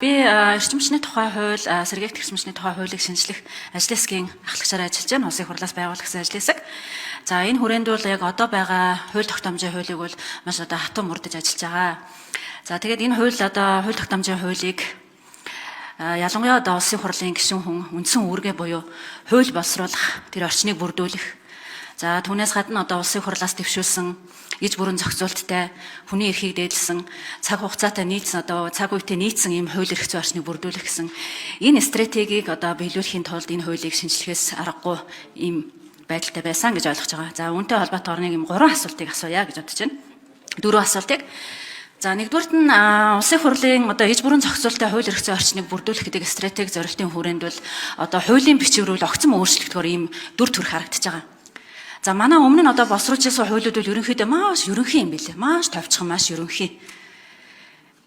Би эрчимчний тухай хууль, сэргээгт эрчимчний тухай хуулийг шинжлэх ажлын хэсгийн ахлагчаар ажиллаж байна. Улсын хурлаас байгуулагдсан ажлын хэсэг. За энэ хүрээнд бол яг одоо байгаа хууль тогтоомжийн хуулийг бол маш одоо хатуу мөрдөж ажиллаж байгаа. За тэгээд энэ хууль тогтоомжийн хуулийг ялангуяа одоо улсын хурлын гишүүн хүн үндсэн үүргээ буюу хууль боловсруулах тэр орчныг бүрдүүлэх. За түүнээс гадна одоо улсын хурлаас дэвшүүлсэн иж бүрэн зохицуулттай хүний эрхийг дээдлсэн цаг хугацаатай нийцсэн одоо цаг үетэй нийцсэн ийм хууль эрх зүйн орчныг бүрдүүлэх гэсэн энэ стратегийг одоо биелүүлэхийн тулд энэ хуулийг шинжлэхээс аргагүй ийм байдалтай байсан гэж ойлгож байгаа. За үүнтэй холбоотойгоор нэг ийм 3 асуултыг асууя гэж бодож байна. 4 асуултыг. За нэгдүгürt нь улсын хурлын одоо иж бүрэн зохицуулттай хууль эрх зүйн орчныг бүрдүүлэх гэдэг стратеги зорилтын хүрээнд бол одоо хуулийн бичвэрүүл огцом өөрчлөгдөхөөр ийм дүр төрх харагдаж байгаа. За манай өмнө нь одоо босруулжсэн хуулиуд бол ерөнхийдөө маш ерөнхий юм билээ. Маш товчхон, маш ерөнхий.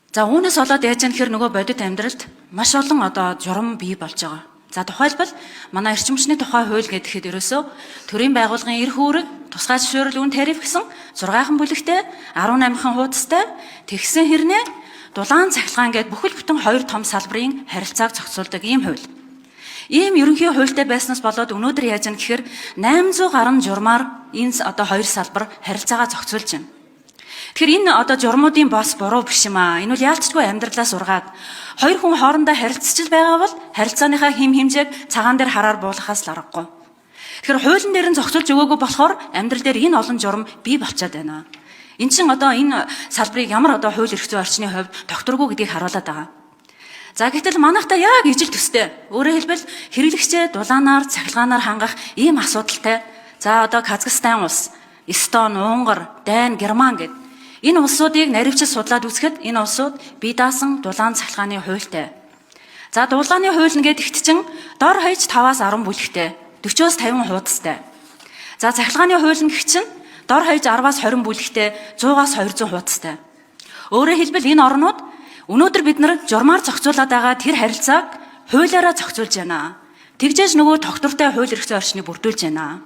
За үүнээс болоод яаж яах гэхээр нөгөө бодит амьдралд маш олон одоо журам бий болж байгаа. За тухайлбал манай эрчимчний тухай хууль гэхэд ерөөсөө төрийн байгууллагын эрх үүрэг, тусгай зөвшөөрөл үн тариф гэсэн 6хан бүлэгтэй 18хан хуудастай тэгсэн хэрнээ дулаан цахилгаан гээд бүхэл бүтэн 2 том салбарын харилцааг зохицуулдаг ийм хууль. Ийм ерөнхий хуультай байснаас болоод өнөөдөр яаж яах гэхээр 800 гаруй журмаар энэ одоо 2 салбар харилцаагаа зохицуулж байна. Тэгэхээр энэ одоо журмуудын бос буруу биш юм аа. Энэ бол яалтчгүй амьдралаа сургаад 2 хүн хоорондоо харилцаж байгаа бол харилцааныхаа хим хэмжээг цагаан дээр хараар буулгахаас л аргагүй. Тэгэхээр хуулийн дээр нь зохицуулж өгөөгүй болохоор амьдрал дээр энэ олон журам бий болчиход байна. Энд чинь одоо энэ салбарыг ямар одоо хууль эрх зүйн орчны хувьд тогтворгүй гэдгийг харуулдаг байгаа. За гэтэл манайхта яг ижил төстэй. Өөрөөр хэлбэл хэрэглэгчээ дулаанаар, цахилгаанаар хангах ийм асуудалтай. За одоо Казахстан улс, Эстон, Унгар, Дайн, Герман гэд энэ улсуудыг наривчилж судлаад үзэхэд энэ улсууд бие даасан дулаан цахилгааны хуультай. За дулааны хууль нэгэд ихтчин дор хаяж 5-аас 10 бүлэгтэй, 40-оос 50 хуудастай. За цахилгааны хууль нь гэх чинь дор хаяж 10-аас 20 бүлэгтэй, 100-аас 200 хуудастай. Өөрөөр хэлбэл энэ орнууд өнөөдөр бид нар журмаар зохицуулаад байгаа тэр харилцааг хуулиараа зохицуулж байна. Тэгжээж нөгөө тогтвортой хууль эрх зүйн орчныг бүрдүүлж байна.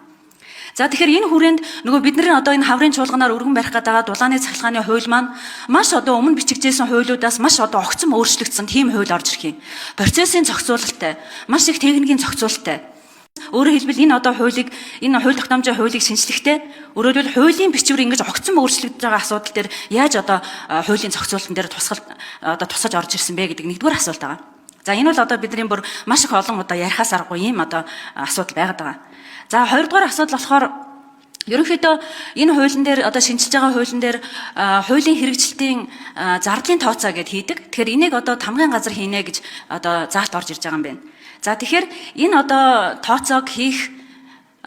За тэгэхээр энэ хүрээнд нөгөө бидний одоо энэ хаврын чуулганаар өргөн барих гэдэг дулааны цахилгааны хууль маань маш одоо өмнө бичигдсэн хуулиудаас маш одоо огцом өөрчлөгдсөн тийм хууль орж ирэх юм. Процессын зохицуулалттай, маш их техникийн зохицуулалттай. Өөрөөр хэлбэл энэ одоо хуулийг энэ хууль тогтоомжийн хуулийг шинжлэхдээ өөрөөр хэлбэл хуулийн бичвэр ингэж огцом өөрчлөгдөж байгаа асуудал дээр яаж одоо хуулийн зохицуулалтын дээр тусгаж орж ирсэн бэ гэдэг нэгдүгээр асуулт байгаа. За энэ бол одоо бидний бүр маш их олон удаа ярихаас аргагүй ийм одоо асуудал байгаад байгаа. За хоёрдугаар асуудал болохоор ерөнхийдөө энэ хуулийн дээр одоо шинжилж байгаа хуулийн дээр хуулийн хэрэгжилтийн зардлын тооцоо гэдээ хийдэг. Тэгэхээр энийг одоо тамгын газар хийнэ гэж одоо заалт орж ирж байгаа юм байна. За тэгэхээр энэ одоо тооцоог хийх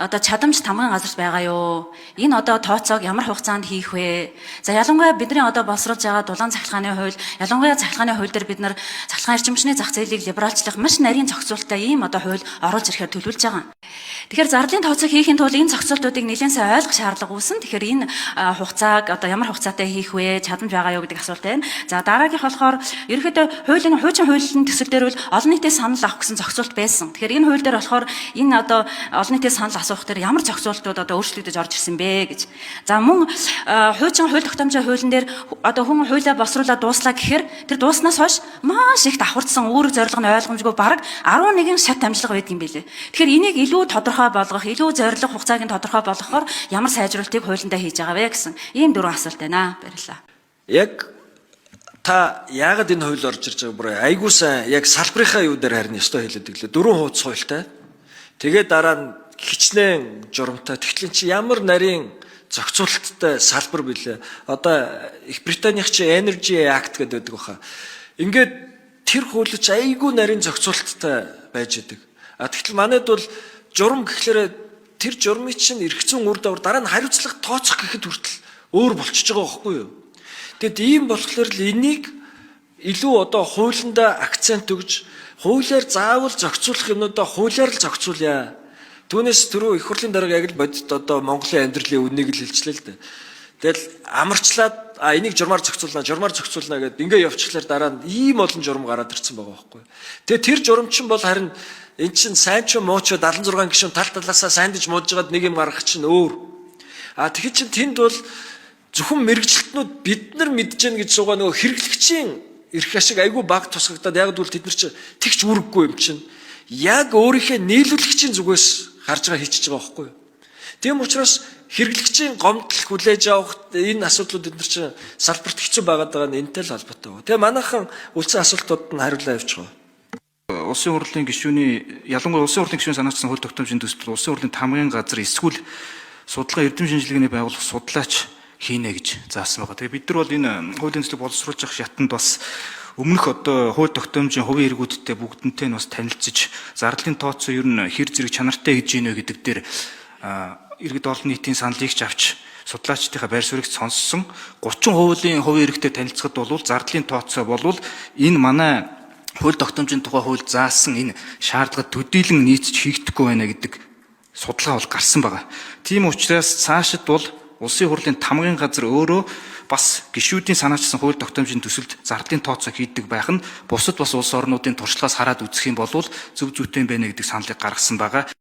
одоо чадамж тамгын газарт байгаа юу? Энэ одоо тооцоог ямар хугацаанд хийх вэ? За ялангуяа бидний одоо боловсруулж байгаа дулаан цахилгааны хууль, ялангуяа цахилгааны хууль дээр бид нар цахилгаан эрчимчний зах зээлийг либералчлах маш нарийн зохицуулттай ийм одоо хууль оруулж ирэхээр төлөвлөж байгаа. Тэгэхээр зарлын тооцоог хийхин тулд энэ зохицуултуудыг нэлээд сайн ойлгох шаардлага үүснэ. Тэгэхээр энэ хугацааг одоо ямар хугацаатай хийх вэ? Чадамж байгаа юу гэдэг асуулт байна. За дараагийнх болохоор ерөнхийдөө хуулийн төсөл дээр бол олон нийтийн санал авах гэсэн зохицуулт байсан. Тэгэхээр энэ хууль дээр болохоор энэ одоо олон нийтийн санал асуух дээр ямар зохицуултууд одоо өөрчлөгдөж орж ирсэн бэ гэж. За мөн хууль тогтоомжийн хуулийн дээр одоо хүн хуулиа боловсруулаад дууслаа гэхээр тэр дууснаас хойш маш их давхардсан үүрэг зорилго нь ойлгомжгүй бараг 11 шат амжилга байдаг юм билээ. Тэгэхээр энийг илүү тодорхой болгох, илүү зорилго хугацааг нь тодорхой болгохоор ямар сайжруулалтыг хуулиндаа хийж байгаа вэ гэсэн ийм 4 асуулт байна. Баярлалаа. Яг та яагаад энэ хууль орж ирж байгааг бүр айгуу сайн яг салбарынхаа юу дээр харин ёстой хэлээд өглөө. 4 хуудас хуультай. Тэгээд дараа нь хичнээн журамтай. Тэгтэл чи ямар нарийн зохицуулалттай салбар билээ. Одоо Их Британийн чи Energy Act гэдэг байдаг баха. Ингээд тэр хууль чи айгүй нарийн зохицуулалттай байж идэг. Тэгтэл манайд бол журам гэхлээр тэр журмын чинь эрх зүйн үр дагавар дараа нь хариуцлага тооцох гэхэд хүртэл өөр болчихж байгаа байхгүй юу? Тэгэд ийм болохоор л энийг илүү одоо хуулиндаа акцент өгж хуулиар заавал зохицуулах юмнуудаа хуулиар л зохицуулъя. Түүнээс түрүү их хурлын дарга яг л бодит одоо Монголын амьдралын үннийг л хэлчлээ л дээ. Тэгэл амарчлаад энийг журмаар зохицуулна гэдээ ингээ явчихлаар дараа нь ийм олон журам гараад ирсэн байгаа байхгүй. Тэгээ тэр журам чинь бол харин эн чинь сайн ч муу ч 76 гишүүн тал талаасаа сайндж муудж байгаад нэг юм гаргах чинь өөр. Тэгэхээр чинь тэнд бол зөвхөн мэрэгчлэтнүүд бид нар мэдж гэн гэж суугаа нөгөө хэрэглэгчийн эрх ашиг айгүй баг тусгагдаад яг бол тэд нар чи тэгч үүрэггүй юм чинь яг өөрийнхөө нийлүүлэгчийн зүгээс харж байгаа хийчихэж байгаа байхгүй юу. Тийм учраас хэрэглэгчийн гомдол хүлээж авах энэ асуудлууд бид нар чи салбарт хэцүү байгаад байгаа нь энэтэй л холбоотой. Тэгээ манайхан үлдсэн асуултууд нь хариулаа явуучих. Улсын хурлын гишүүний ялангуяа улсын хурлын гишүүн санаачсан хууль тогтоомжийн төсөл улсын хурлын тамгын газар эсвэл судалгаа эрдэм шинжилгээний байгууллага судлаач хийнэ гэж заасан байгаа. Тэгээ бид нар бол энэ хуулийн төслийг боловсруулж авах шатанд бас өмнөх одоо хууль тогтоомжийн хувийн эргүүдтэй бүгднтэй нь бас танилцж зардалын тооцоо ер нь хэр зэрэг чанартай гэж ийнэ гэдэг дээр иргэд олон нийтийн саналыг ч авч судлаачдынхаа байр суурийг сонссон 30% хувийн эрхтэй танилцахад бол зардалын тооцоо болвол энэ манай хууль тогтоомжийн тухай хууль заасан энэ шаардлага төдийлөн нийцж хийгдэхгүй байна гэдэг судалгаа бол гарсан байгаа. Тийм учраас цаашид бол улсын хурлын тамгын газар өөрөө бас гишүүдийн санаачсан хууль тогтоомжийн төсөлд зардалын тооцоо хийдэг байх нь бусад бас улс орнуудын туршлагаас хараад үзэх юм бол зөв зүйтэй байна гэдэг саналыг гаргасан байгаа.